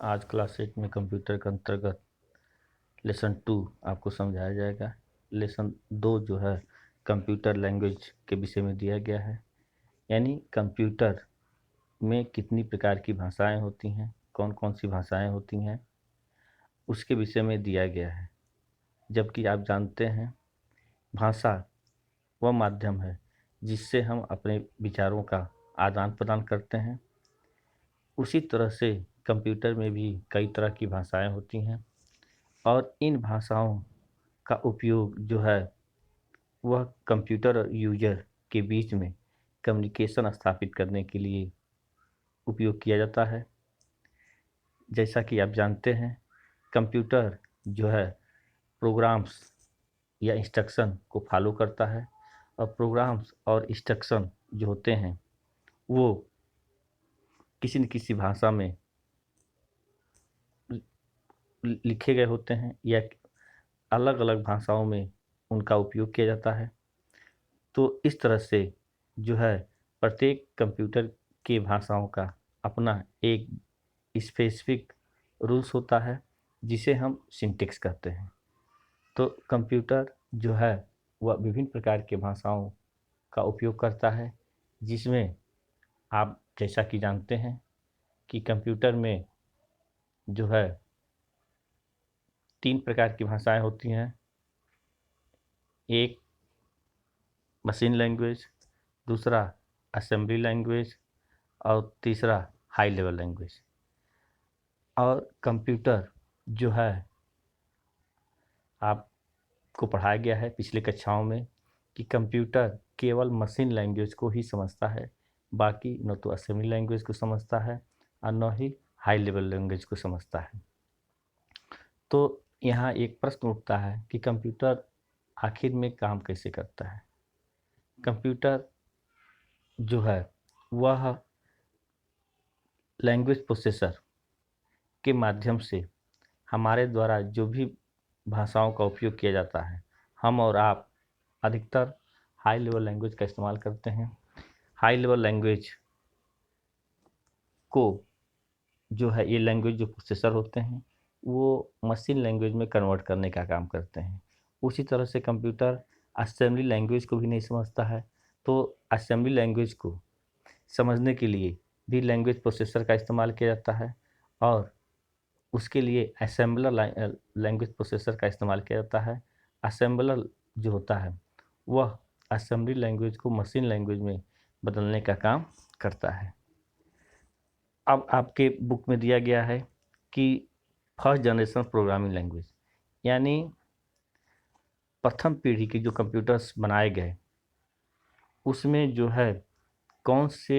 आज क्लास 8 में कंप्यूटर के अंतर्गत लेसन 2 आपको समझाया जाएगा। लेसन 2 जो है कंप्यूटर लैंग्वेज के विषय में दिया गया है, यानी कंप्यूटर में कितनी प्रकार की भाषाएं होती हैं, कौन कौन सी भाषाएं होती हैं, उसके विषय में दिया गया है। जबकि आप जानते हैं भाषा वह माध्यम है जिससे हम अपने विचारों का आदान प्रदान करते हैं। उसी तरह से कंप्यूटर में भी कई तरह की भाषाएं होती हैं और इन भाषाओं का उपयोग जो है वह कंप्यूटर और यूजर के बीच में कम्युनिकेशन स्थापित करने के लिए उपयोग किया जाता है। जैसा कि आप जानते हैं कंप्यूटर जो है प्रोग्राम्स या इंस्ट्रक्शन को फॉलो करता है और प्रोग्राम्स और इंस्ट्रक्शन जो होते हैं वो किसी न किसी भाषा में लिखे गए होते हैं या अलग अलग भाषाओं में उनका उपयोग किया जाता है। तो इस तरह से जो है प्रत्येक कंप्यूटर की भाषाओं का अपना एक स्पेसिफिक रूल्स होता है जिसे हम सिंटेक्स कहते हैं। तो कंप्यूटर जो है वह विभिन्न प्रकार के भाषाओं का उपयोग करता है, जिसमें आप जैसा कि जानते हैं कि कंप्यूटर में जो है 3 प्रकार की भाषाएं होती हैं। एक मशीन लैंग्वेज, दूसरा असेंबली लैंग्वेज और तीसरा हाई लेवल लैंग्वेज। और कंप्यूटर जो है आपको पढ़ाया गया है पिछले कक्षाओं में कि कंप्यूटर केवल मशीन लैंग्वेज को ही समझता है, बाकी न तो असेंबली लैंग्वेज को समझता है और न ही हाई लेवल लैंग्वेज को समझता है। तो यहाँ एक प्रश्न उठता है कि कंप्यूटर आखिर में काम कैसे करता है। कंप्यूटर जो है वह लैंग्वेज प्रोसेसर के माध्यम से हमारे द्वारा जो भी भाषाओं का उपयोग किया जाता है, हम और आप अधिकतर हाई लेवल लैंग्वेज का इस्तेमाल करते हैं। हाई लेवल लैंग्वेज को जो है ये लैंग्वेज जो प्रोसेसर होते हैं वो मशीन लैंग्वेज में कन्वर्ट करने का काम करते हैं। उसी तरह से कंप्यूटर असेंबली लैंग्वेज को भी नहीं समझता है, तो असेंबली लैंग्वेज को समझने के लिए भी लैंग्वेज प्रोसेसर का इस्तेमाल किया जाता है और उसके लिए असेंबलर लैंग्वेज प्रोसेसर का इस्तेमाल किया जाता है। असेंबलर जो होता है वह असेंबली लैंग्वेज को मशीन लैंग्वेज में बदलने का काम करता है। अब आपके बुक में दिया गया है कि फर्स्ट जनरेशन प्रोग्रामिंग लैंग्वेज, यानी प्रथम पीढ़ी के जो कंप्यूटर्स बनाए गए उसमें जो है कौन से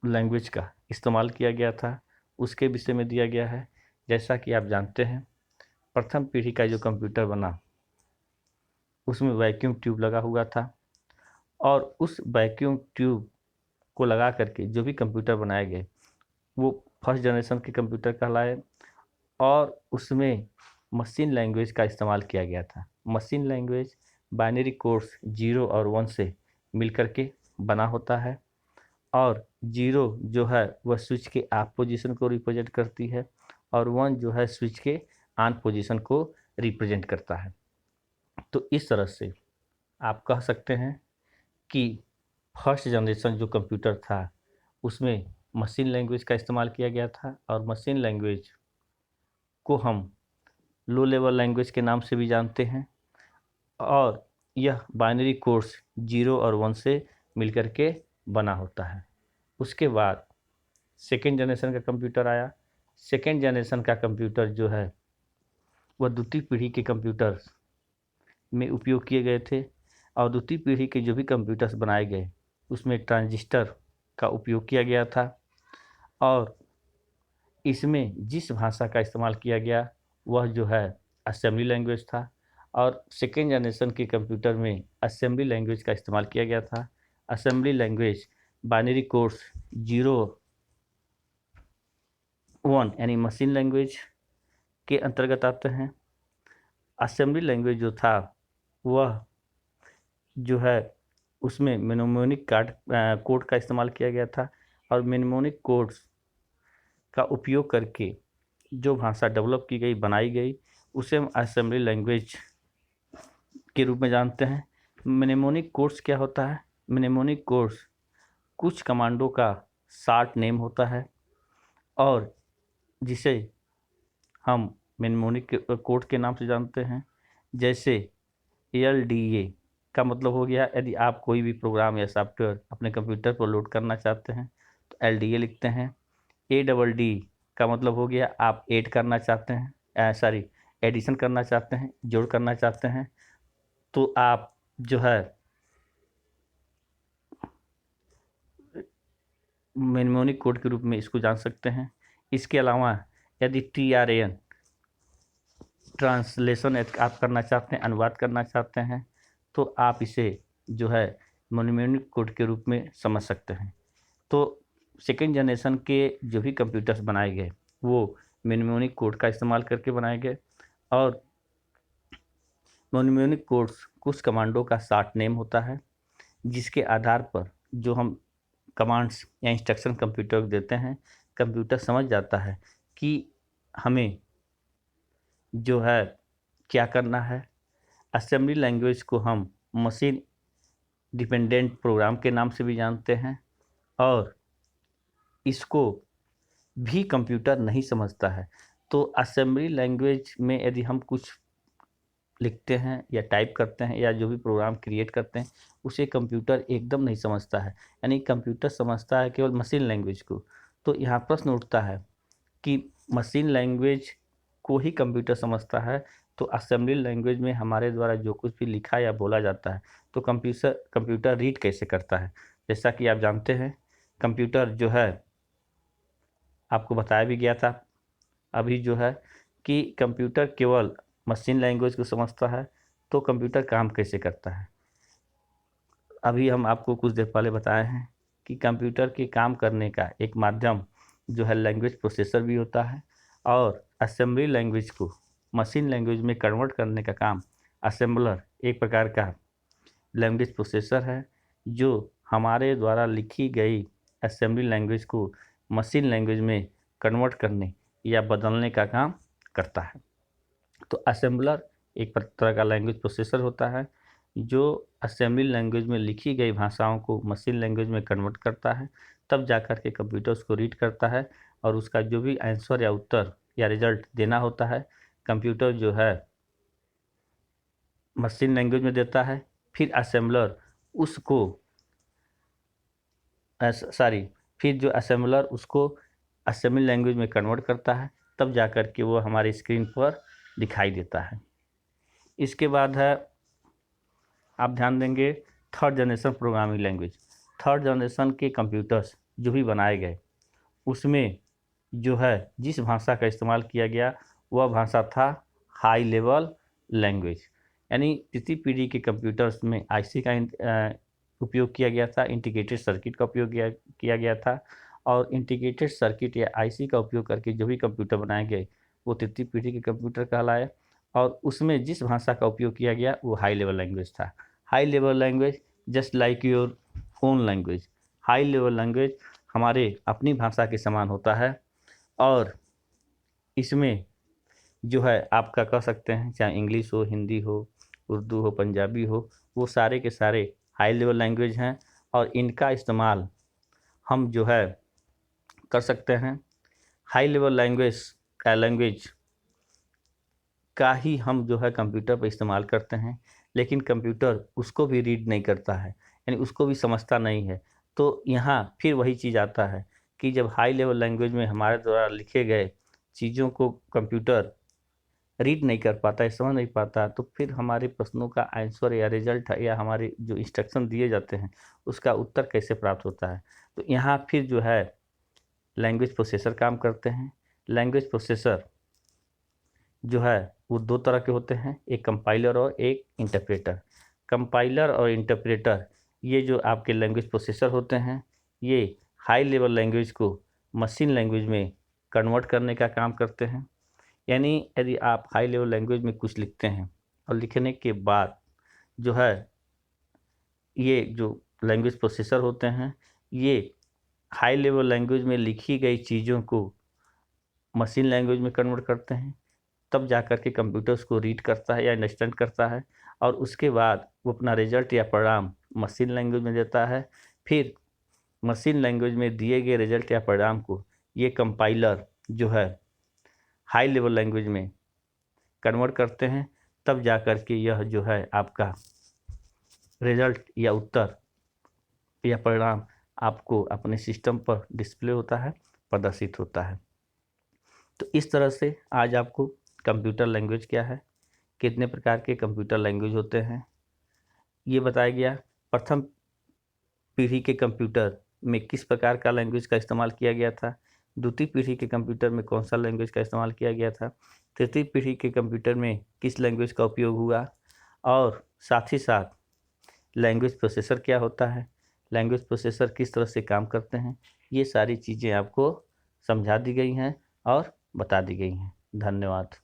लैंग्वेज का इस्तेमाल किया गया था उसके विषय में दिया गया है। जैसा कि आप जानते हैं प्रथम पीढ़ी का जो कंप्यूटर बना उसमें वैक्यूम ट्यूब लगा हुआ था और उस वैक्यूम ट्यूब को लगा करके जो भी कंप्यूटर बनाए गए वो फर्स्ट जनरेशन के कंप्यूटर कहलाए और उसमें मशीन लैंग्वेज का इस्तेमाल किया गया था। मशीन लैंग्वेज बाइनरी कोड्स 0 और 1 से मिलकर के बना होता है और 0 जो है वह स्विच के ऑफ पोजीशन को रिप्रेजेंट करती है और 1 जो है स्विच के ऑन पोजीशन को रिप्रेजेंट करता है। तो इस तरह से आप कह सकते हैं कि फर्स्ट जनरेशन जो कंप्यूटर था उसमें मशीन लैंग्वेज का इस्तेमाल किया गया था और मशीन लैंग्वेज को हम लो लेवल लैंग्वेज के नाम से भी जानते हैं और यह बाइनरी कोड्स 0 और 1 से मिलकर के बना होता है। उसके बाद सेकेंड जनरेशन का कंप्यूटर आया। सेकेंड जनरेशन का कंप्यूटर जो है वह द्वितीय पीढ़ी के कंप्यूटर्स में उपयोग किए गए थे और द्वितीय पीढ़ी के जो भी कंप्यूटर्स बनाए गए उसमें ट्रांजिस्टर का उपयोग किया गया था और इसमें जिस भाषा का इस्तेमाल किया गया वह जो है असेंबली लैंग्वेज था और सेकेंड जनरेशन के कंप्यूटर में असेंबली लैंग्वेज का इस्तेमाल किया गया था। असेंबली लैंग्वेज बाइनरी कोड्स 0 1 यानी मशीन लैंग्वेज के अंतर्गत आते हैं। असेंबली लैंग्वेज जो था वह जो है उसमें मेनोमोनिक कोड का इस्तेमाल किया गया था और मेनोमोनिक कोड्स का उपयोग करके जो भाषा डेवलप की गई, बनाई गई, उसे हम असेंबली लैंग्वेज के रूप में जानते हैं। म्नेमोनिक कोड्स क्या होता है? म्नेमोनिक कोड्स कुछ कमांडों का शॉर्ट नेम होता है और जिसे हम म्नेमोनिक कोड के नाम से जानते हैं। जैसे LDA का मतलब हो गया, यदि आप कोई भी प्रोग्राम या सॉफ्टवेयर अपने कंप्यूटर पर लोड करना चाहते हैं तो LDA लिखते हैं। ADD का मतलब हो गया, आप ऐड करना चाहते हैं, सॉरी एडिशन करना चाहते हैं, जोड़ करना चाहते हैं, तो आप जो है म्नेमोनिक कोड के रूप में इसको जान सकते हैं। इसके अलावा यदि TRAN ट्रांसलेशन आप करना चाहते हैं, अनुवाद करना चाहते हैं, तो आप इसे जो है म्नेमोनिक कोड के रूप में समझ सकते हैं। तो सेकेंड जनरेशन के जो भी कंप्यूटर्स बनाए गए वो म्नेमोनिक कोड का इस्तेमाल करके बनाए गए और म्नेमोनिक कोड्स कुछ कमांडों का शॉर्ट नेम होता है जिसके आधार पर जो हम कमांड्स या इंस्ट्रक्शन कंप्यूटर को देते हैं, कंप्यूटर समझ जाता है कि हमें जो है क्या करना है। असेंबली लैंग्वेज को हम मशीन डिपेंडेंट प्रोग्राम के नाम से भी जानते हैं और इसको भी कंप्यूटर नहीं समझता है। तो असेंबली लैंग्वेज में यदि हम कुछ लिखते हैं या टाइप करते हैं या जो भी प्रोग्राम क्रिएट करते हैं उसे कंप्यूटर एकदम नहीं समझता है, यानी कंप्यूटर समझता है केवल मशीन लैंग्वेज को। तो यहाँ प्रश्न उठता है कि मशीन लैंग्वेज को ही कंप्यूटर समझता है, तो असेंबली लैंग्वेज में हमारे द्वारा जो कुछ भी लिखा या बोला जाता है तो कंप्यूटर रीड कैसे करता है? जैसा कि आप जानते हैं कंप्यूटर जो है, आपको बताया भी गया था अभी जो है कि कंप्यूटर केवल मशीन लैंग्वेज को समझता है, तो कंप्यूटर काम कैसे करता है? अभी हम आपको कुछ देर पहले बताए हैं कि कंप्यूटर के काम करने का एक माध्यम जो है लैंग्वेज प्रोसेसर भी होता है और असेंबली लैंग्वेज को मशीन लैंग्वेज में कन्वर्ट करने का काम असेंबलर एक प्रकार का लैंग्वेज प्रोसेसर है जो हमारे द्वारा लिखी गई असेंबली लैंग्वेज को मशीन लैंग्वेज में कन्वर्ट करने या बदलने का काम करता है। तो असेंबलर एक तरह का लैंग्वेज प्रोसेसर होता है जो असेंबली लैंग्वेज में लिखी गई भाषाओं को मशीन लैंग्वेज में कन्वर्ट करता है, तब जाकर के कंप्यूटर उसको रीड करता है और उसका जो भी आंसर या उत्तर या रिजल्ट देना होता है कंप्यूटर जो है मशीन लैंग्वेज में देता है। फिर असेंबलर उसको सॉरी फिर जो असेंबलर उसको असेंबली लैंग्वेज में कन्वर्ट करता है, तब जाकर के वो हमारी स्क्रीन पर दिखाई देता है। इसके बाद है, आप ध्यान देंगे, third generation programming language. Third generation के कंप्यूटर्स जो भी बनाए गए उसमें जो है जिस भाषा का इस्तेमाल किया गया वह भाषा था हाई लेवल लैंग्वेज, यानी तृतीय पीढ़ी के कंप्यूटर्स में IC का उपयोग किया गया था, इंटीग्रेटेड सर्किट का उपयोग किया गया था और इंटीग्रेटेड सर्किट या IC का उपयोग करके जो भी कंप्यूटर बनाए गए वो तृतीय पीढ़ी के कंप्यूटर कहलाए और उसमें जिस भाषा का उपयोग किया गया वो हाई लेवल लैंग्वेज था। High level language just like your own language, high level language हमारे अपनी भाषा के समान होता है और इसमें जो है आपका कह सकते हैं चाहे इंग्लिश हो, हिंदी हो, उर्दू हो, पंजाबी हो, वो सारे के सारे हाई लेवल लैंग्वेज हैं और इनका इस्तेमाल हम जो है कर सकते हैं। हाई लेवल लैंग्वेज का ही हम जो है कंप्यूटर पर इस्तेमाल करते हैं, लेकिन कंप्यूटर उसको भी रीड नहीं करता है, यानी उसको भी समझता नहीं है। तो यहाँ फिर वही चीज़ आता है कि जब हाई लेवल लैंग्वेज में हमारे द्वारा लिखे गए चीज़ों को कंप्यूटर रीड नहीं कर पाता है, समझ नहीं पाता, तो फिर हमारे प्रश्नों का आंसर या रिजल्ट या हमारे जो इंस्ट्रक्शन दिए जाते हैं उसका उत्तर कैसे प्राप्त होता है? तो यहाँ फिर जो है लैंग्वेज प्रोसेसर काम करते हैं। लैंग्वेज प्रोसेसर जो है वो दो तरह के होते हैं, एक कंपाइलर और एक इंटरप्रेटर। कंपाइलर और इंटरप्रेटर ये जो आपके लैंग्वेज प्रोसेसर होते हैं ये हाई लेवल लैंग्वेज को मशीन लैंग्वेज में कन्वर्ट करने का काम करते हैं। यानी यदि आप हाई लेवल लैंग्वेज में कुछ लिखते हैं और लिखने के बाद जो है ये जो लैंग्वेज प्रोसेसर होते हैं ये हाई लेवल लैंग्वेज में लिखी गई चीज़ों को मशीन लैंग्वेज में कन्वर्ट करते हैं, तब जा कर के कंप्यूटर उसको रीड करता है या अंडरस्टैंड करता है, और उसके बाद वो अपना रिजल्ट या परिणाम मशीन लैंग्वेज में देता है। फिर मशीन लैंग्वेज में दिए गए रिजल्ट या परिणाम को ये कंपाइलर जो है हाई लेवल लैंग्वेज में कन्वर्ट करते हैं, तब जा कर के यह जो है आपका रिजल्ट या उत्तर या परिणाम आपको अपने सिस्टम पर डिस्प्ले होता है, प्रदर्शित होता है। तो इस तरह से आज आपको कंप्यूटर लैंग्वेज क्या है, कितने प्रकार के कंप्यूटर लैंग्वेज होते हैं, ये बताया गया। प्रथम पीढ़ी के कंप्यूटर में किस प्रकार का लैंग्वेज का इस्तेमाल किया गया था, द्वितीय पीढ़ी के कंप्यूटर में कौन सा लैंग्वेज का इस्तेमाल किया गया था, तृतीय पीढ़ी के कंप्यूटर में किस लैंग्वेज का उपयोग हुआ, और साथ ही साथ लैंग्वेज प्रोसेसर क्या होता है, लैंग्वेज प्रोसेसर किस तरह से काम करते हैं, ये सारी चीज़ें आपको समझा दी गई हैं और बता दी गई हैं। धन्यवाद।